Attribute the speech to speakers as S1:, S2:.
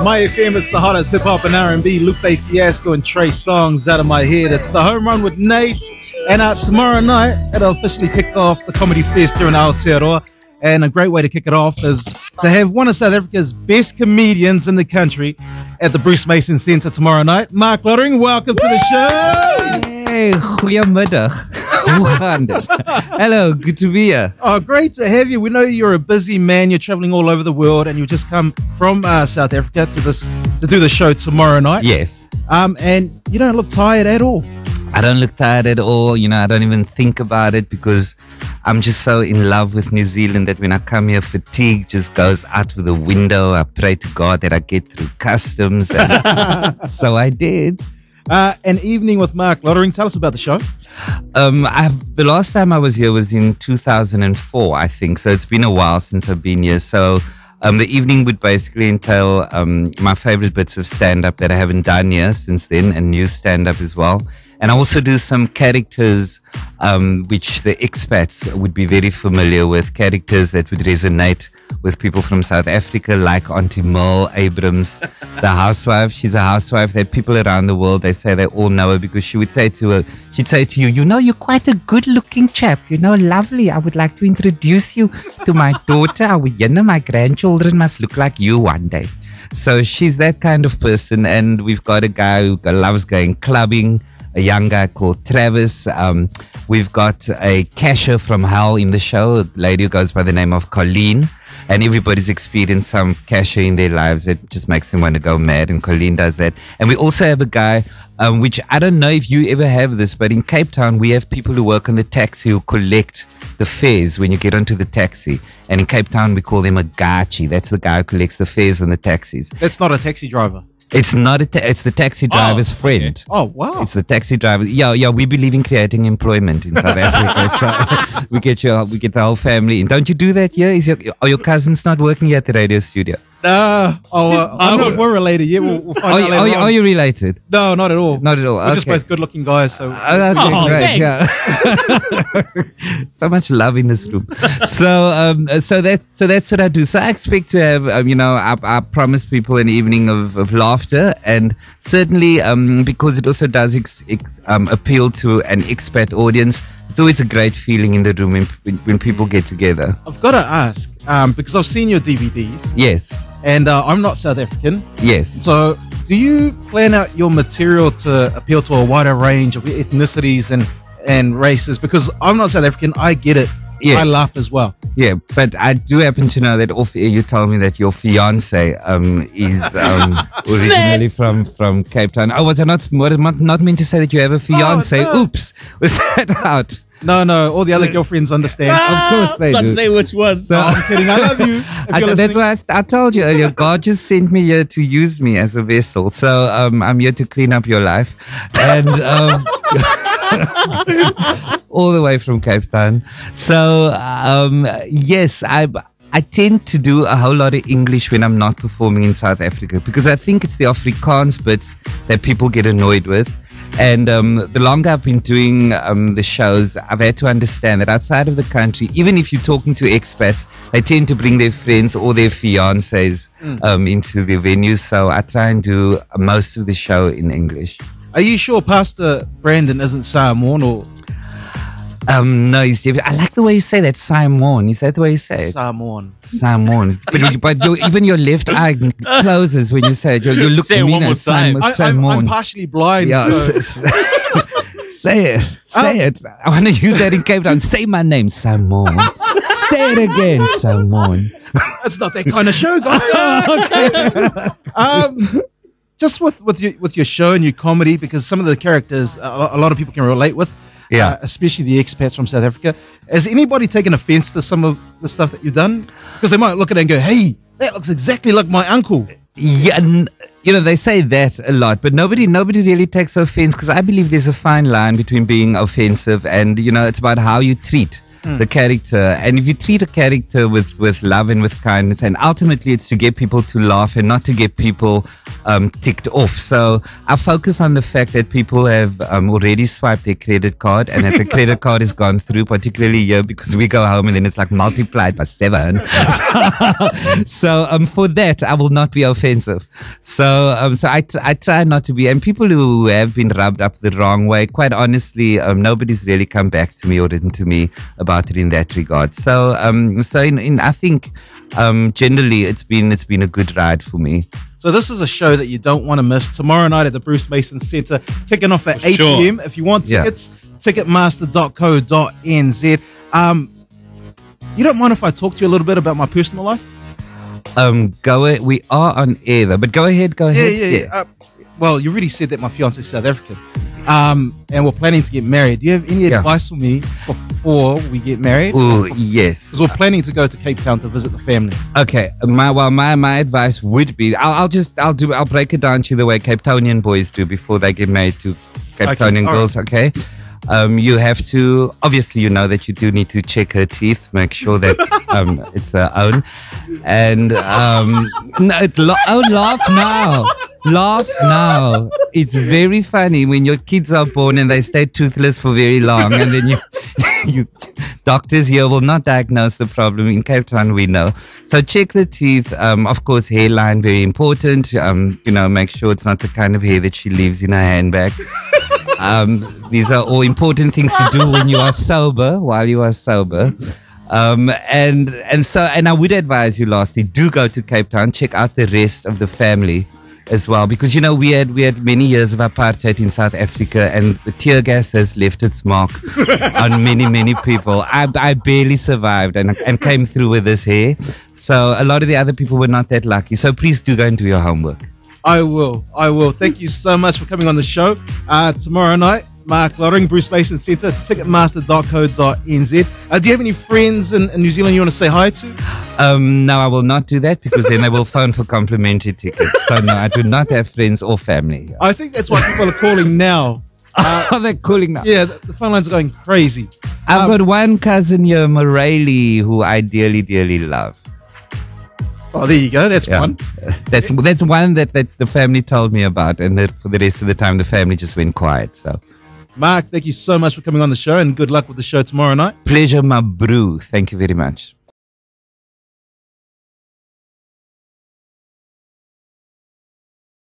S1: Mai Fm, it's the hottest hip-hop and R&B. Lupe Fiasco and Trey Songz out of my head. It's the home run with Nate. And tomorrow night, it'll officially kick off the Comedy Fest here in Aotearoa. And a great way to kick it off is to have one of South Africa's best comedians in the country at the Bruce Mason Centre tomorrow night. Marc Lottering, welcome to the show.
S2: Hey, goeiemiddag. Hoe gaan dit? Hello, good to be here.
S1: Oh, great to have you. We know you're a busy man. You're traveling all over the world, and you just come from South Africa to do the show tomorrow night.
S2: Yes.
S1: And you don't look tired at all.
S2: I don't look tired at all. You know, I don't even think about it because I'm just so in love with New Zealand that when I come here, fatigue just goes out of the window. I pray to God that I get through customs. And so I did.
S1: An evening with Marc Lottering. Tell us about the show.
S2: The last time I was here was in 2004, I think. So it's been a while since I've been here. So the evening would basically entail my favorite bits of stand-up that I haven't done here since then, and new stand-up as well. And I also do some characters which the expats would be very familiar with, characters that would resonate with people from South Africa, like Auntie Merle Abrams, the housewife. She's a housewife that people around the world, they say they all know her because she'd say to you, you know, you're quite a good-looking chap, you know, lovely. I would like to introduce you to my daughter. You know, my grandchildren must look like you one day. So she's that kind of person, and we've got a guy who loves going clubbing, a young guy called Travis. We've got a cashier from hell in the show, a lady who goes by the name of Colleen. And everybody's experienced some cashier in their lives that just makes them want to go mad, and Colleen does that. And we also have a guy, which I don't know if you ever have this, but in Cape Town, we have people who work on the taxi who collect the fares when you get onto the taxi. And in Cape Town, we call them a gachi. That's the guy who collects the fares on the taxis.
S1: That's not a taxi driver.
S2: It's not it's the taxi driver's friend.
S1: Okay. Oh, wow.
S2: It's the taxi driver. Yeah, we believe in creating employment in South Africa. So we get the whole family in. Don't you do that here? Are your cousins not working here at the radio studio?
S1: No. We're related. Yeah, we'll find out later on.
S2: Are you related?
S1: No, not at all.
S2: Not at all.
S1: We're just both good-looking guys. So.
S2: Great. Yeah. So much love in this room. So that's what I do. So I expect to have, I promise people an evening of laughter, and certainly because it also does appeal to an expat audience. It's always a great feeling in the room when people get together.
S1: I've got to ask, because I've seen your DVDs.
S2: Yes.
S1: And I'm not South African.
S2: Yes.
S1: So do you plan out your material to appeal to a wider range of ethnicities and races? Because I'm not South African, I get it. Yeah. I laugh as well.
S2: Yeah, but I do happen to know that off air you told me that your fiance is originally from Cape Town. Oh, was I not meant to say that you have a fiance? Oh, no. Oops, was that out?
S1: No, all the other girlfriends understand.
S2: Of course they do.
S3: Say which one.
S1: So, I'm kidding. I love you.
S2: That's why I told you earlier. God just sent me here to use me as a vessel. So I'm here to clean up your life, and all the way from Cape Town. So yes, I tend to do a whole lot of English when I'm not performing in South Africa, because I think it's the Afrikaans bit that people get annoyed with. And the longer I've been doing the shows, I've had to understand that outside of the country, even if you're talking to expats, they tend to bring their friends or their fiancés into the venues. So I try and do most of the show in English.
S1: Are you sure Pastor Brandon isn't Samoan or?
S2: No, I like the way you say that, Samoan. Is that the way you say it?
S1: Samoan.
S2: But even your left eye closes when you say it. You look at me as Samoan.
S1: I'm partially blind.
S2: Yeah,
S1: so.
S2: Say it. I want to use that in Cape Town. Say my name, Samoan. Say it again, Samoan.
S1: That's not that kind of show, guys. Okay. Just with your show and your comedy, because some of the characters a lot of people can relate with. Yeah, especially the expats from South Africa. Has anybody taken offense to some of the stuff that you've done? Because they might look at it and go, hey, that looks exactly like my uncle.
S2: Yeah, they say that a lot, but nobody really takes offense, because I believe there's a fine line between being offensive and, it's about how you treat the character. And if you treat a character with love and with kindness, and ultimately it's to get people to laugh and not to get people ticked off. So I focus on the fact that people have already swiped their credit card, and that the credit card has gone through, particularly here because we go home and then it's like multiplied by 7. So for that, I will not be offensive. So I try not to be. And people who have been rubbed up the wrong way, quite honestly, nobody's really come back to me or written to me about it in that regard. So I think generally it's been a good ride for me.
S1: So this is a show that you don't want to miss. Tomorrow night at the Bruce Mason Centre, kicking off at 8 p.m. If you want tickets, ticketmaster.co.nz. You don't mind if I talk to you a little bit about my personal life?
S2: We are on air though, but go ahead.
S1: Yeah. Well, you already said that my fiance is South African, and we're planning to get married. Do you have any advice for me before we get married?
S2: Oh, yes.
S1: Because we're planning to go to Cape Town to visit the family.
S2: Okay. My advice would be, I'll break it down to you the way Cape Townian boys do before they get married to Cape Townian girls. Right. Okay. You have to, obviously, you know that you do need to check her teeth, make sure that it's her own. And laugh now. It's very funny when your kids are born and they stay toothless for very long, and then you doctors here will not diagnose the problem. In Cape Town, we know. So check the teeth. Of course, hairline, very important. Make sure it's not the kind of hair that she leaves in her handbag. These are all important things to do when you are sober, while you are sober. And I would advise you, lastly, do go to Cape Town, check out the rest of the family as well, because we had many years of apartheid in South Africa, and the tear gas has left its mark on many people. I barely survived and came through with this hair, so a lot of the other people were not that lucky. So please do go and do your homework.
S1: I will. Thank you so much for coming on the show. Tomorrow night, Marc Lottering, Bruce Mason Centre, ticketmaster.co.nz. Do you have any friends in New Zealand you want to say hi to?
S2: No, I will not do that, because then they will phone for complimentary tickets. So no, I do not have friends or family.
S1: I think that's why people are calling now.
S2: They're calling now.
S1: Yeah, the phone lines are going crazy.
S2: I've got one cousin here, Morelli, who I dearly love.
S1: Oh, there you go. That's one.
S2: That's one that the family told me about, and that for the rest of the time the family just went quiet. So,
S1: Marc, thank you so much for coming on the show, and good luck with the show tomorrow night.
S2: Pleasure, my brew. Thank you very much.